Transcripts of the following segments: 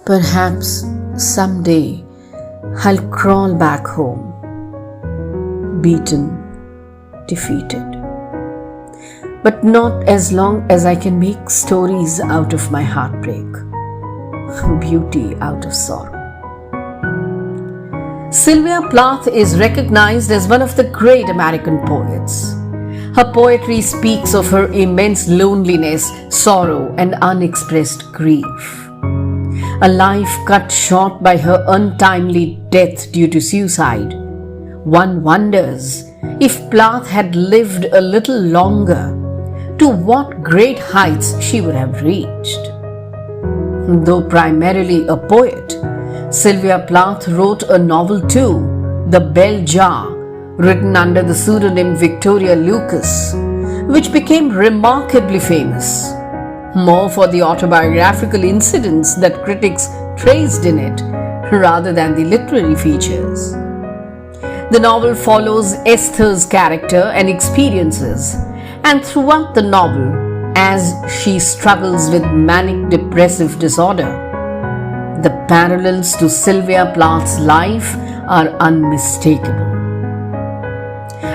Perhaps someday I'll crawl back home, beaten, defeated. But not as long as I can make stories out of my heartbreak, beauty out of sorrow. Sylvia Plath is recognized as one of the great American poets. Her poetry speaks of her immense loneliness, sorrow, and unexpressed grief. A life cut short by her untimely death due to suicide. One wonders if Plath had lived a little longer, to what great heights she would have reached. Though primarily a poet, Sylvia Plath wrote a novel too, The Bell Jar, written under the pseudonym Victoria Lucas, which became remarkably famous, more for the autobiographical incidents that critics traced in it rather than the literary features. The novel follows Esther's character and experiences, and throughout the novel, as she struggles with manic depressive disorder, the parallels to Sylvia Plath's life are unmistakable.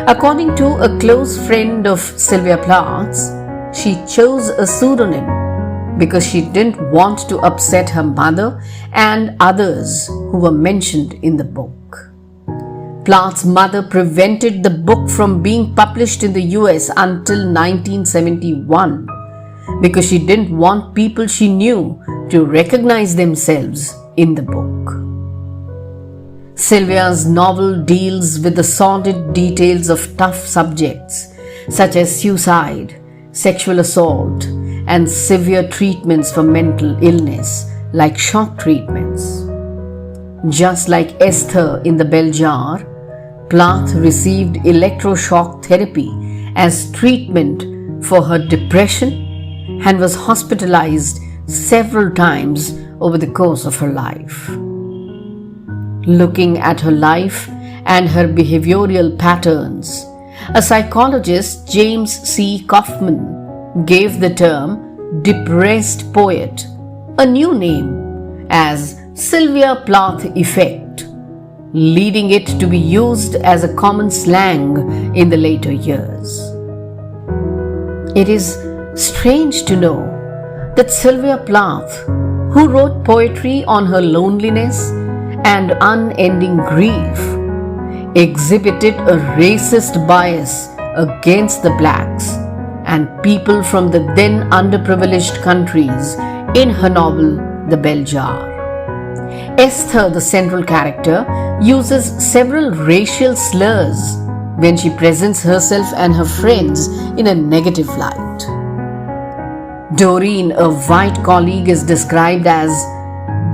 According to a close friend of Sylvia Plath's, she chose a pseudonym because she didn't want to upset her mother and others who were mentioned in the book. Plath's mother prevented the book from being published in the US until 1971 because she didn't want people she knew to recognize themselves in the book. Sylvia's novel deals with the sordid details of tough subjects such as suicide, sexual assault, and severe treatments for mental illness like shock treatments. Just like Esther in The Bell Jar, Plath received electroshock therapy as treatment for her depression and was hospitalized several times over the course of her life. Looking at her life and her behavioral patterns, a psychologist, James C. Kaufman, gave the term depressed poet a new name as Sylvia Plath effect, leading it to be used as a common slang in the later years. It is strange to know that Sylvia Plath, who wrote poetry on her loneliness and unending grief, exhibited a racist bias against the blacks and people from the then underprivileged countries in her novel The Bell Jar. Esther, the central character, uses several racial slurs when she presents herself and her friends in a negative light. Doreen, a white colleague, is described as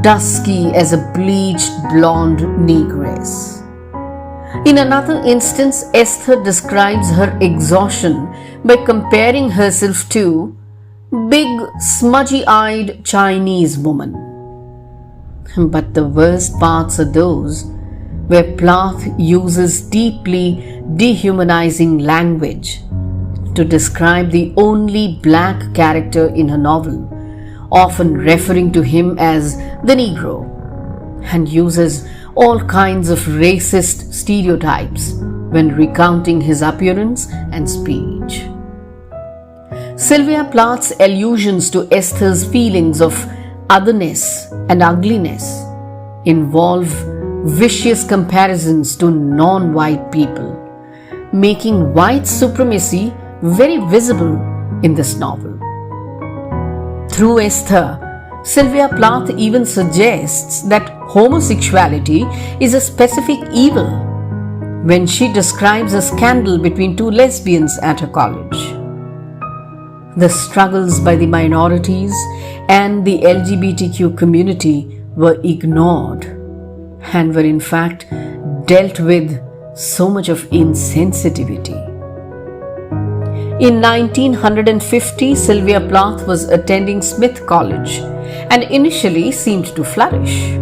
dusky as a bleached blonde negress. In another instance, Esther describes her exhaustion by comparing herself to big, smudgy-eyed Chinese woman. But the worst parts are those where Plath uses deeply dehumanizing language to describe the only black character in her novel, often referring to him as the Negro, and uses all kinds of racist stereotypes when recounting his appearance and speech. Sylvia Plath's allusions to Esther's feelings of otherness and ugliness involve vicious comparisons to non-white people, making white supremacy very visible in this novel. Through Esther, Sylvia Plath even suggests that homosexuality is a specific evil when she describes a scandal between two lesbians at her college. The struggles by the minorities and the LGBTQ community were ignored and were in fact dealt with so much of insensitivity. In 1950, Sylvia Plath was attending Smith College and initially seemed to flourish.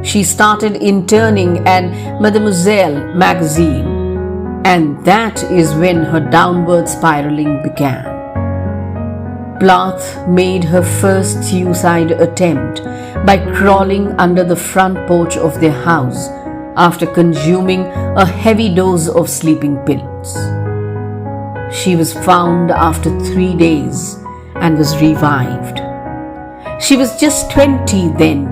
She started interning at Mademoiselle magazine, and that is when her downward spiraling began. Plath made her first suicide attempt by crawling under the front porch of their house after consuming a heavy dose of sleeping pills. She was found after 3 days and was revived. She was just 20 then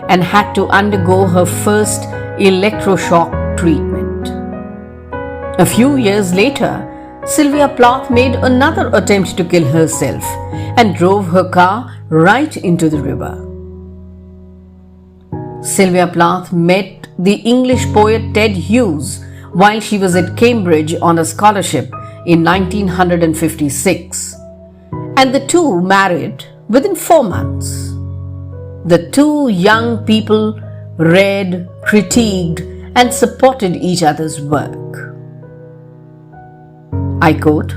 and had to undergo her first electroshock treatment. A few years later, Sylvia Plath made another attempt to kill herself and drove her car right into the river. Sylvia Plath met the English poet Ted Hughes while she was at Cambridge on a scholarship in 1956, and the two married within 4 months. The two young people read, critiqued, and supported each other's work. I quote,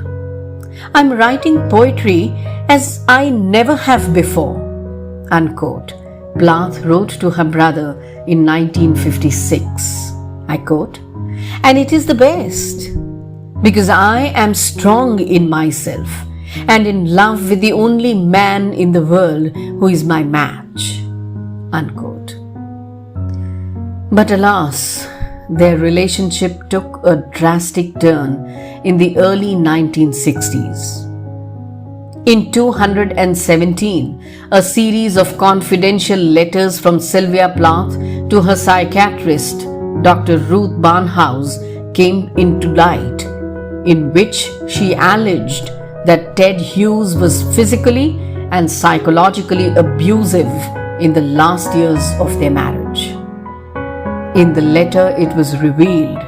"I'm writing poetry as I never have before," unquote, Plath wrote to her brother in 1956. I quote, "And it is the best, because I am strong in myself and in love with the only man in the world who is my match," unquote. But alas, their relationship took a drastic turn in the early 1960s. In 217, a series of confidential letters from Sylvia Plath to her psychiatrist, Dr. Ruth Barnhouse, came into light, in which she alleged that Ted Hughes was physically and psychologically abusive in the last years of their marriage. In the letter, it was revealed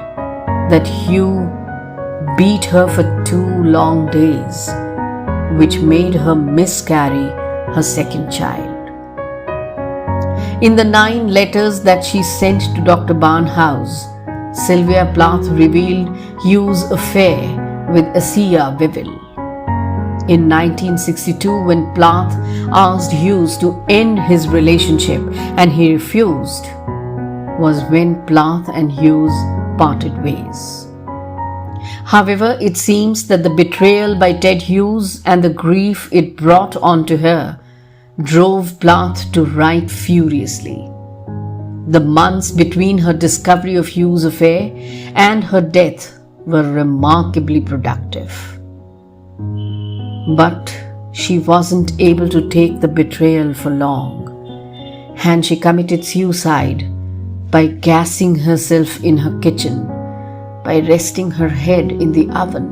that Hugh beat her for 2 long days, which made her miscarry her second child. In the 9 letters that she sent to Dr. Barnhouse, Sylvia Plath revealed Hugh's affair with Asiya Wivel. In 1962, when Plath asked Hughes to end his relationship and he refused, was when Plath and Hughes parted ways. However, it seems that the betrayal by Ted Hughes and the grief it brought onto her drove Plath to write furiously. The months between her discovery of Hughes' affair and her death were remarkably productive. But she wasn't able to take the betrayal for long, and she committed suicide by gassing herself in her kitchen, by resting her head in the oven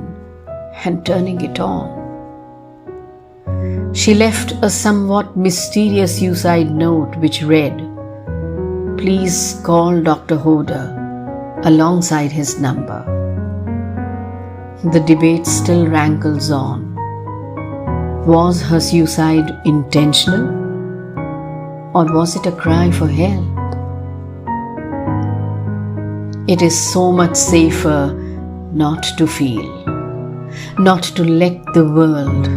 and turning it on. She left a somewhat mysterious suicide note which read, "Please call Dr. Hodder," alongside his number. The debate still rankles on. Was her suicide intentional, or was it a cry for help? It is so much safer not to feel, not to let the world